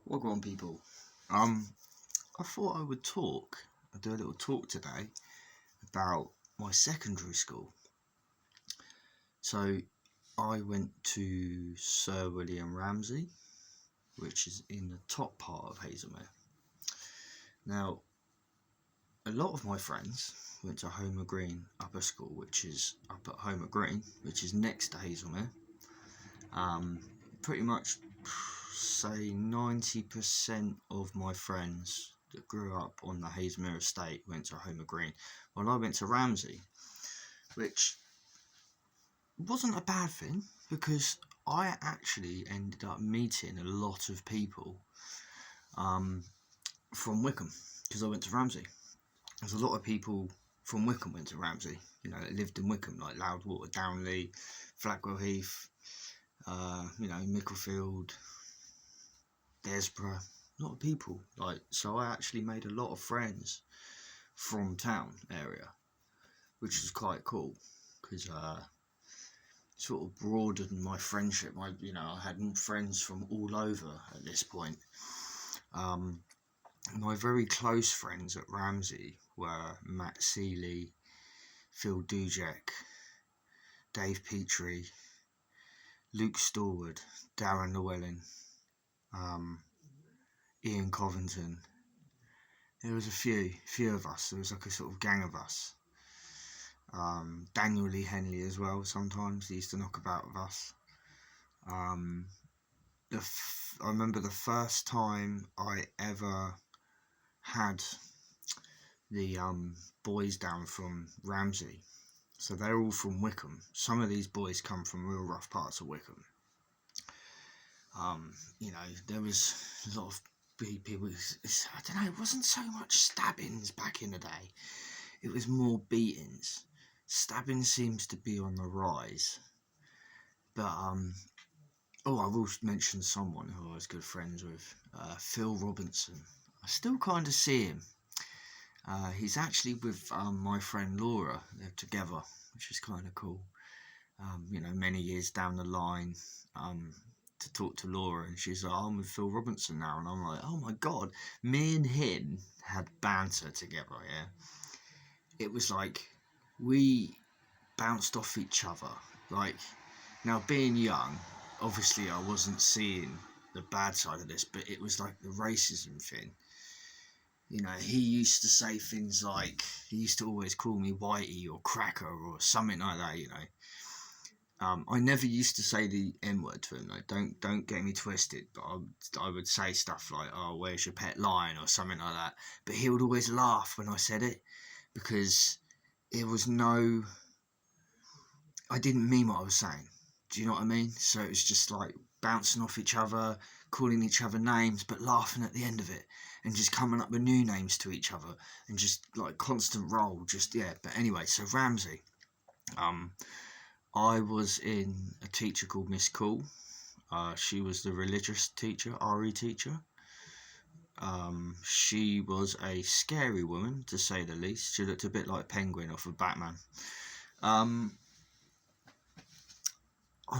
Welcome on, people. I thought I'd do a little talk today about my secondary school. So I went to Sir William Ramsey, which is in the top part of Hazelmere. Now, a lot of my friends went to Homer Green Upper School, which is up at Homer Green, which is next to Hazelmere. Pretty much say 90% of my friends that grew up on the Hazelmere estate went to Homer Green. Well, I went to Ramsey, which wasn't a bad thing because I actually ended up meeting a lot of people from Wickham because I went to Ramsey. There's a lot of people from Wickham went to Ramsey, that lived in Wickham, like Loudwater, Downley, Flackwell Heath, Micklefield, Desborough, a lot of people. So I actually made a lot of friends from town area, which was quite cool because sort of broadened my friendship. I had friends from all over at this point. My very close friends at Ramsey were Matt Seeley, Phil Dujek, Dave Petrie, Luke Stallwood, Darren Llewellyn, Ian Covington. There was a few of us. There was like a sort of gang of us. Daniel Lee Henley as well. Sometimes he used to knock about with us. I remember the first time I ever had the boys down from Ramsey. So they're all from Wickham. Some of these boys come from real rough parts of Wickham. There was a lot of people. I don't know. It wasn't so much stabbings back in the day. It was more beatings. Stabbing seems to be on the rise. But I will mention someone who I was good friends with, Phil Robinson. I still kind of see him. He's actually with my friend Laura. They're together, which is kind of cool. Many years down the line, to talk to Laura, and she's like, I'm with Phil Robinson now, and I'm like, oh my god, me and him had banter together. It was like we bounced off each other. Now being young, obviously I wasn't seeing the bad side of this, but it was like the racism thing. He used to say things like, he used to always call me Whitey or Cracker or something like that. I never used to say the N-word to him. Don't get me twisted, but I would say stuff like, oh, where's your pet lion, or something like that. But he would always laugh when I said it, because it was I didn't mean what I was saying. Do you know what I mean? So it was just like bouncing off each other, calling each other names, but laughing at the end of it, and just coming up with new names to each other, and just like constant roll. But anyway, so Ramsey. I was in a teacher called Miss Cool. She was the religious teacher, RE teacher. She was a scary woman, to say the least. She looked a bit like Penguin off of Batman. I'm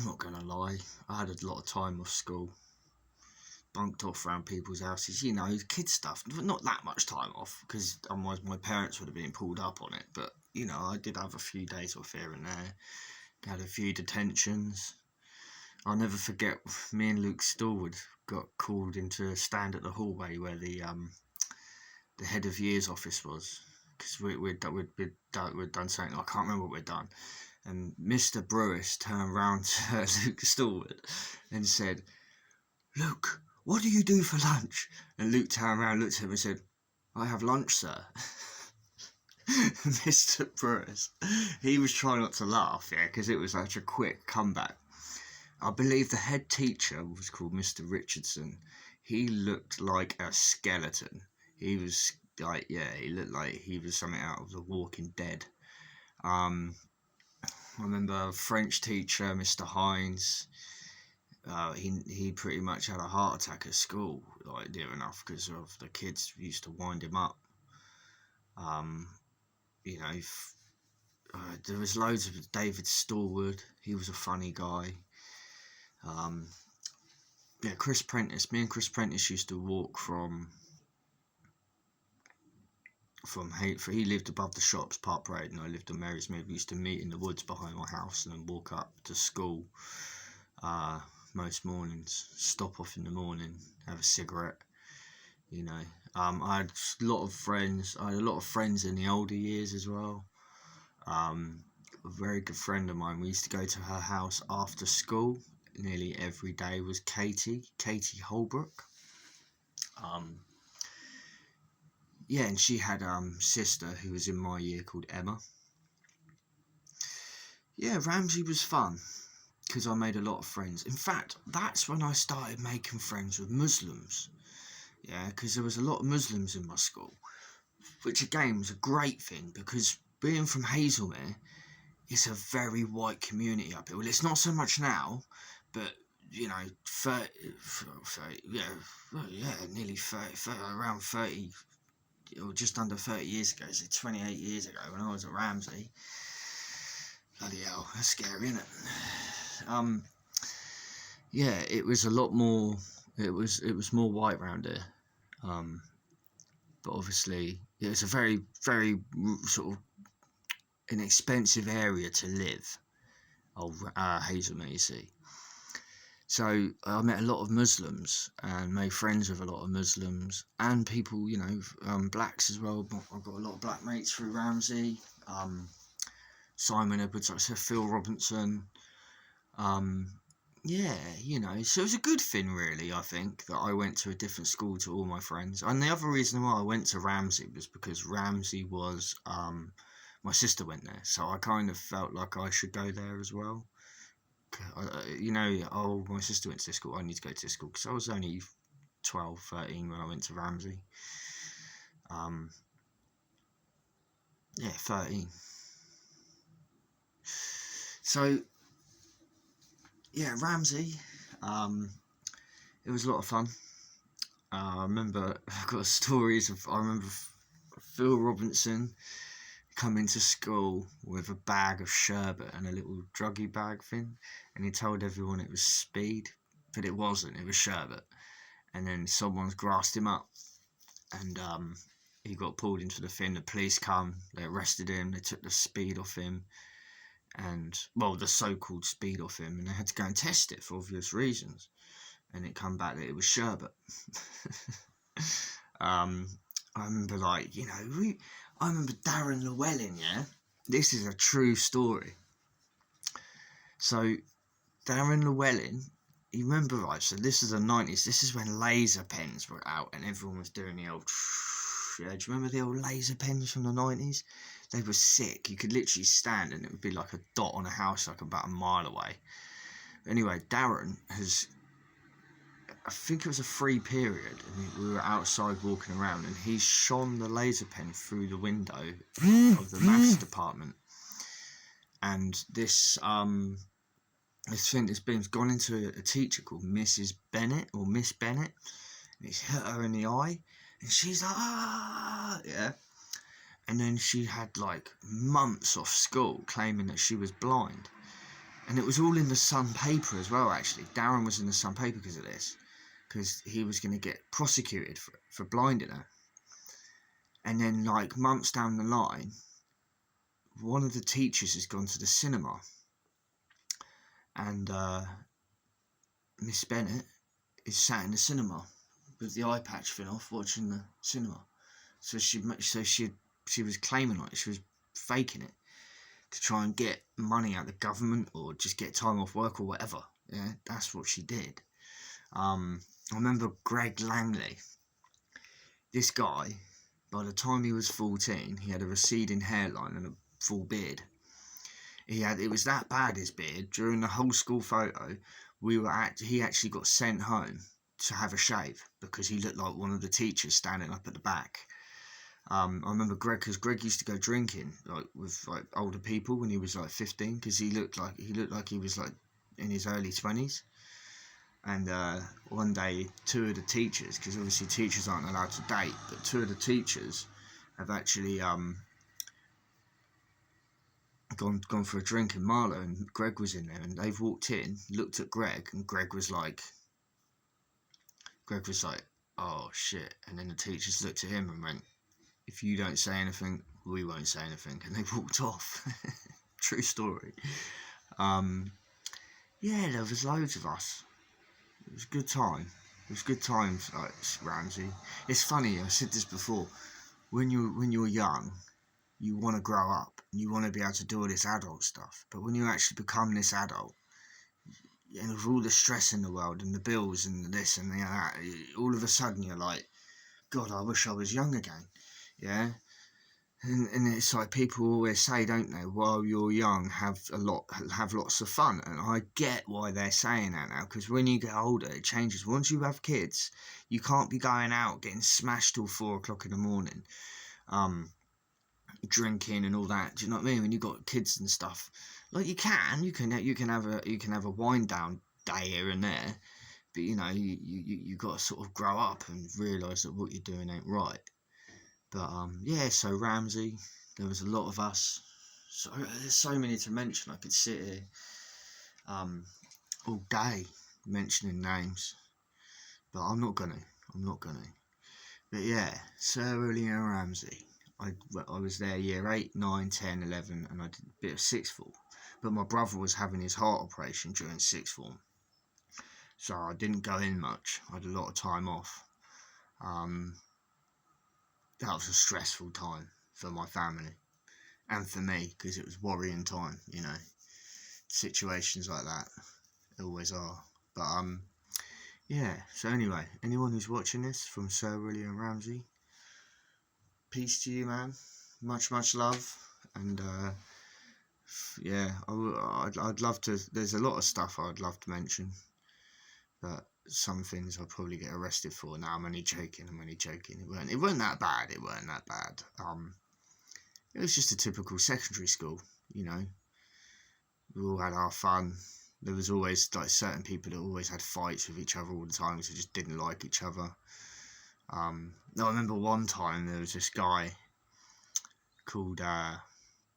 not going to lie, I had a lot of time off school. Bunked off around people's houses, kid stuff. Not that much time off, because otherwise my parents would have been pulled up on it. But, I did have a few days off here and there. Had a few detentions. I'll never forget, me and Luke Stallwood got called into a stand at the hallway where the head of years office was, because we'd done something. I can't remember what we'd done. And Mr. Brewis turned round to Luke Stallwood and said, "Luke, what do you do for lunch?" And Luke turned around, looked at him and said, "I have lunch, sir." Mr. Brewis, he was trying not to laugh, because it was such a quick comeback. I believe the head teacher was called Mr. Richardson. He looked like a skeleton. He was he looked like he was something out of The Walking Dead. I remember French teacher, Mr. Hines. He pretty much had a heart attack at school, near enough, because of the kids used to wind him up. There was loads of David Stallwood. He was a funny guy. yeah, Chris Prentice. Me and Chris Prentice used to walk from he lived above the shops, Park Parade, and I lived on Mary's Mead. We used to meet in the woods behind my house and then walk up to school most mornings, stop off in the morning, have a cigarette, you know. I had a lot of friends. I had a lot of friends in the older years as well. A very good friend of mine, we used to go to her house after school nearly every day, was Katie Holbrook. Yeah, and she had sister who was in my year called Emma. Yeah, Ramsey was fun because I made a lot of friends. In fact, that's when I started making friends with Muslims. Yeah, because there was a lot of Muslims in my school, which again was a great thing because being from Hazelmere, it's a very white community up here. Well, it's not so much now, but you know, 30, nearly 30, around 30, or just under 30 years ago, so 28 years ago when I was at Ramsey. Bloody hell, that's scary, isn't it? Yeah, it was a lot more. It was more white round here. But obviously, it was a very, very sort of an expensive area to live. Hazelmere, you see. So I met a lot of Muslims and made friends with a lot of Muslims and people, you know, blacks as well. I've got a lot of black mates through Ramsey. Simon Edwards, like I said, Phil Robinson. Yeah, you know, so it was a good thing, really, I think, that I went to a different school to all my friends. And the other reason why I went to Ramsey was because Ramsey was, my sister went there, so I kind of felt like I should go there as well. You know, oh, my sister went to this school, I need to go to this school, because I was only 12, 13 when I went to Ramsey. Yeah, 13. So, yeah, Ramsey, it was a lot of fun. I remember, I've got stories of, I remember Phil Robinson coming to school with a bag of sherbet and a little druggy bag thing, and he told everyone it was speed, but it wasn't, it was sherbet. And then someone's grassed him up, and he got pulled into the thing. The police come, they arrested him, they took the speed off him, and, well, the so-called speed off him, and they had to go and test it for obvious reasons. And it come back that it was sherbet. I remember, like, you know, I remember Darren Llewellyn, yeah? This is a true story. So, Darren Llewellyn, you remember, right, so this is the 90s, this is when laser pens were out and everyone was doing the old, yeah, do you remember the old laser pens from the 90s? They were sick, you could literally stand and it would be like a dot on a house like about a mile away. Anyway, Darren has, I think it was a free period, and we were outside walking around, and he shone the laser pen through the window of the maths department. And this thing, this beam's gone into a teacher called Mrs. Bennett, or Miss Bennett, and it's hit her in the eye, and she's like, ah, yeah. And then she had like months off school claiming that she was blind. And it was all in the Sun paper as well, actually. Darren was in the Sun paper because of this. Because he was going to get prosecuted for blinding her. And then, like, months down the line, one of the teachers has gone to the cinema. And Miss Bennett is sat in the cinema with the eye patch thing off, watching the cinema. So she was claiming like she was faking it to try and get money out of the government or just get time off work or whatever. Yeah, that's what she did. I remember Greg Langley. This guy, by the time he was 14, he had a receding hairline and a full beard. It was that bad, his beard. During the whole school photo, he actually got sent home to have a shave because he looked like one of the teachers standing up at the back. I remember Greg, because Greg used to go drinking like with like older people when he was like 15, because he looked like he was like in his early 20s. And one day, two of the teachers, because obviously teachers aren't allowed to date, but two of the teachers have actually gone for a drink in Marlow, and Greg was in there, and they've walked in, looked at Greg, and Greg was like Greg was like, oh shit. And then the teachers looked at him and went, if you don't say anything, we won't say anything. And they walked off. True story. Yeah, there was loads of us. It was a good time. It was good times, like Ramsey. It's funny, I said this before. When you're young, you want to grow up and you want to be able to do all this adult stuff. But when you actually become this adult, and with all the stress in the world and the bills and this and that, all of a sudden you're like, God, I wish I was young again. Yeah. And it's like people always say, don't they? While you're young, have lots of fun. And I get why they're saying that now, because when you get older, it changes. Once you have kids, you can't be going out getting smashed till 4 o'clock in the morning, drinking and all that. Do you know what I mean? When you got kids and stuff, like you can have a wind down day here and there, but you got to sort of grow up and realise that what you're doing ain't right. But yeah, so Ramsey, there was a lot of us. So there's so many to mention. I could sit here all day mentioning names, but I'm not gonna. But yeah, Sir William Ramsey. I was there year 8, 9, 10, 11, and I did a bit of sixth form. But my brother was having his heart operation during sixth form, so I didn't go in much. I had a lot of time off. That was a stressful time for my family and for me, because it was worrying time, situations like that always are. But yeah, so anyway, anyone who's watching this from Sir William Ramsey, peace to you, man. Much love. And yeah, I'd love to. There's a lot of stuff I'd love to mention, but some things I'll probably get arrested for. Now I'm only joking. It weren't that bad. It was just a typical secondary school, We all had our fun. There was always like certain people that always had fights with each other all the time, because they just didn't like each other. I remember one time there was this guy called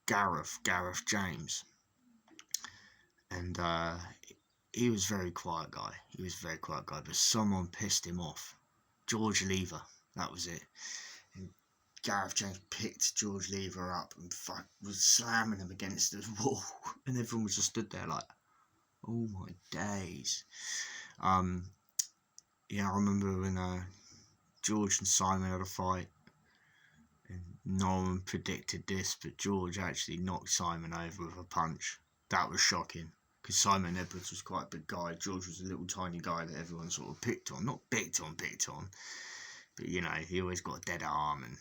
Gareth James, and he was a very quiet guy. But someone pissed him off. George Lever, that was it. And Gareth James picked George Lever up and was slamming him against the wall, and everyone was just stood there like, oh my days. Yeah, I remember when George and Simon had a fight, and no one predicted this, but George actually knocked Simon over with a punch. That was shocking, because Simon Edwards was quite a big guy. George was a little tiny guy that everyone sort of picked on. Not picked on, but he always got a dead arm, and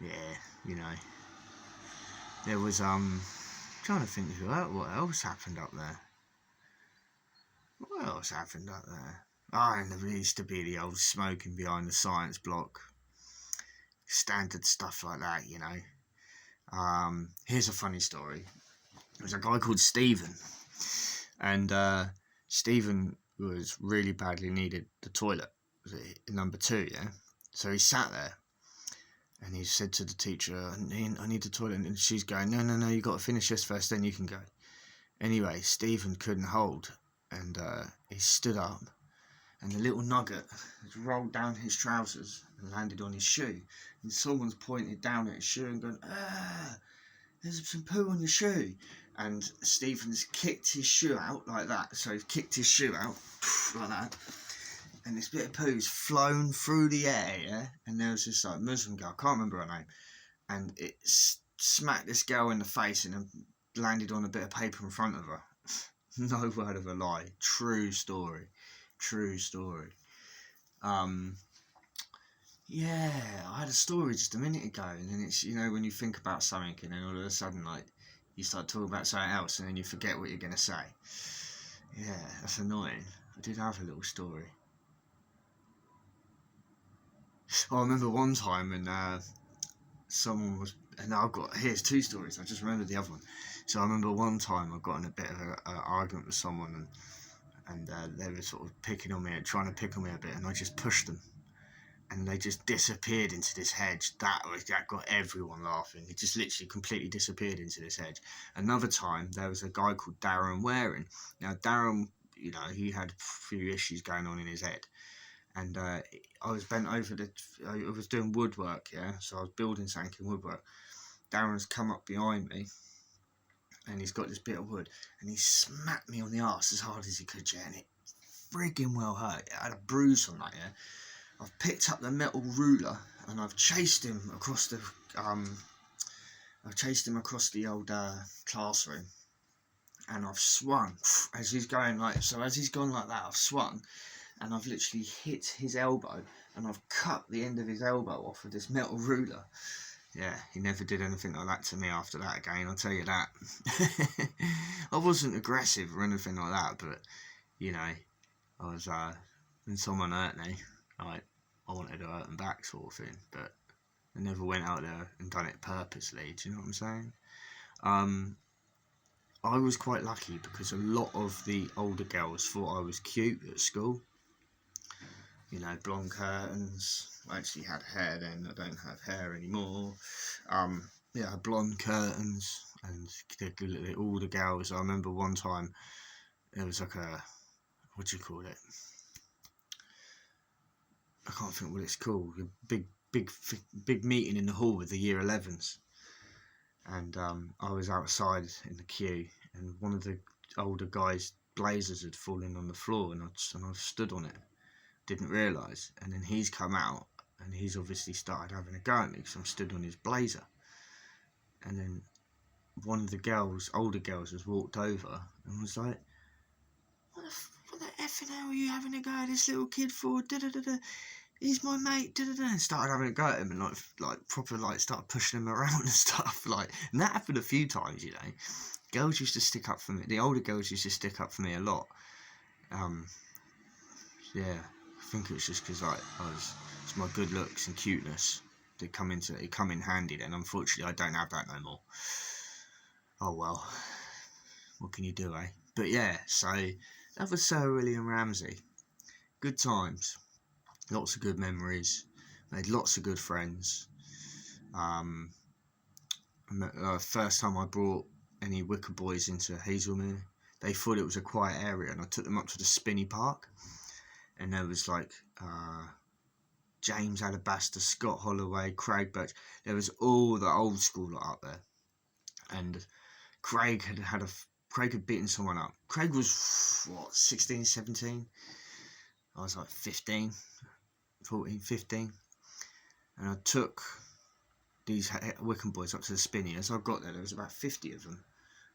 yeah, there was trying to think what else happened up there. And there used to be the old smoking behind the science block. Standard stuff like that, Here's a funny story. There was a guy called Stephen, and Stephen was really badly needed the toilet. Was it number 2, yeah? So he sat there, and he said to the teacher, I need the toilet. And she's going, no, you got to finish this first, then you can go. Anyway, Stephen couldn't hold, and he stood up, and a little nugget rolled down his trousers and landed on his shoe. And someone's pointed down at his shoe and gone, there's some poo on your shoe. And Stephen's kicked his shoe out like that. So he's kicked his shoe out like that. And this bit of poo's flown through the air, yeah? And there was this like Muslim girl, I can't remember her name. And it smacked this girl in the face and landed on a bit of paper in front of her. No word of a lie. True story. Yeah, I had a story just a minute ago, and then it's, when you think about something and then all of a sudden, like, you start talking about something else and then you forget what you're going to say. Yeah, that's annoying. I did have a little story. I remember one time when someone was, and here's 2 stories, I just remembered the other one. So I remember one time I got in a bit of an argument with someone, and they were sort of picking on me and trying to pick on me a bit, and I just pushed them. And they just disappeared into this hedge. That got everyone laughing. It just literally completely disappeared into this hedge. Another time, there was a guy called Darren Waring. Now, Darren, you know, he had a few issues going on in his head. And I was bent over I was doing woodwork, yeah, so I was building something in woodwork. Darren's come up behind me, and he's got this bit of wood, and he smacked me on the arse as hard as he could, yeah, and it frigging well hurt. I had a bruise on that, yeah. I've picked up the metal ruler, and I've chased him across the old classroom, and I've swung as he's going like so. As he's gone like that, I've swung, and I've literally hit his elbow, and I've cut the end of his elbow off with this metal ruler. Yeah, he never did anything like that to me after that again, I'll tell you that. I wasn't aggressive or anything like that, but, you know, I was, when someone hurt me, like, I wanted to hurt them back sort of thing, but I never went out there and done it purposely, do you know what I'm saying? I was quite lucky because a lot of the older girls thought I was cute at school. You know, blonde curtains. I actually had hair then, I don't have hair anymore. Yeah, blonde curtains, and all the girls. I remember one time, there was like a, what do you call it? I can't think what it's called. A big meeting in the hall with the year 11s. And I was outside in the queue, and one of the older guys' blazers had fallen on the floor, and I stood on it. Didn't realise, and then he's come out, and he's obviously started having a go at me because I'm stood on his blazer. And then one of the girls, older girls, has walked over and was like, what the effing hell are you having a go at this little kid for? Da-da-da-da. He's my mate, da-da-da. And started having a go at him, and like proper like started pushing him around and stuff. Like, and that happened a few times, you know. Girls used to stick up for me. The older girls used to stick up for me a lot. Yeah, I think it was just because it's my good looks and cuteness that come in handy. Then unfortunately I don't have that no more. Oh well, what can you do, eh? But yeah, so that was Sir William Ramsey. Good times, lots of good memories, made lots of good friends. First time I brought any Wicker boys into Hazelmere, they thought it was a quiet area, and I took them up to the Spinney Park, and there was like James Alabaster, Scott Holloway, Craig Birch. There was all the old school lot up there, and Craig had beaten someone up. Craig was what, 16, 17. I was like 15, 14, 15, and I took these Wickham boys up to the Spinney. As I got there, there was about 50 of them,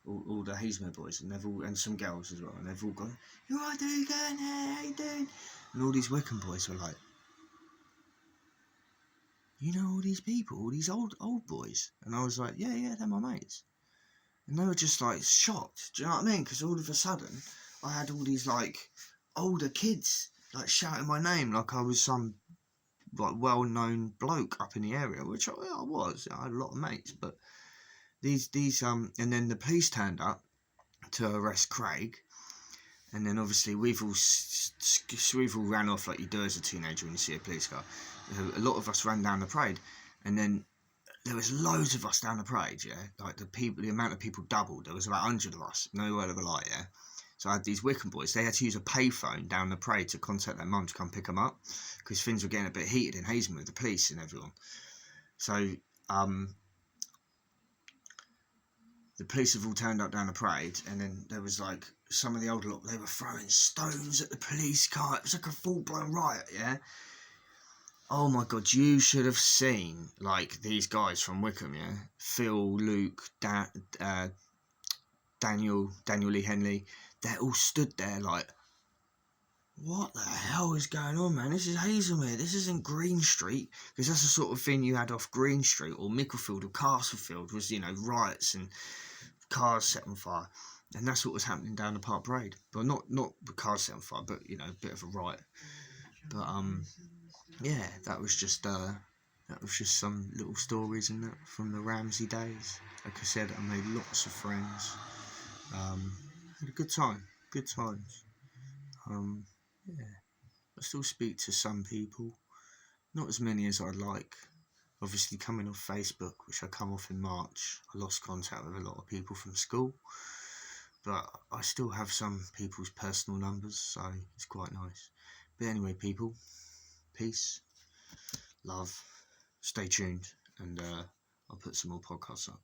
all the Hazelmere boys, and some girls as well, and they've all gone, "You alright, dude? You going there? How you doing?" And all these Wickham boys were like, "You know all these people, all these old boys?" And I was like, yeah, they're my mates. And they were just like shocked, do you know what I mean? Because all of a sudden I had all these like older kids like shouting my name like I was some like well-known bloke up in the area, which I was. I had a lot of mates, but these and then the police turned up to arrest Craig, and then obviously we've all ran off like you do as a teenager when you see a police car. A lot of us ran down the parade, and then there was loads of us down the parade, yeah. Like the amount of people doubled. There was about 100 of us, no word of a lie, yeah. So I had these Wickham boys. They had to use a payphone down the parade to contact their mum to come pick them up, because things were getting a bit heated in Hazelmere with the police and everyone. So the police have all turned up down the parade, and then there was like some of the older lot. They were throwing stones at the police car. It was like a full-blown riot, yeah. Oh my god, you should have seen like these guys from Wickham, yeah. Phil, Luke, Daniel Lee Henley. They all stood there like, what the hell is going on, man? This is Hazelmere. This isn't Green Street, because that's the sort of thing you had off Green Street or Micklefield or Castlefield, was, you know, riots and cars set on fire, and that's what was happening down the Park Parade. But not the cars set on fire, but you know, a bit of a riot. But yeah, that was just some little stories in that from the Ramsey days. Like I said, I made lots of friends. Had a good time, good times. Yeah, I still speak to some people, not as many as I'd like. Obviously, coming off Facebook, which I come off in March, I lost contact with a lot of people from school. but I still have some people's personal numbers, so it's quite nice. But anyway, people, peace, love, stay tuned, and I'll put some more podcasts up.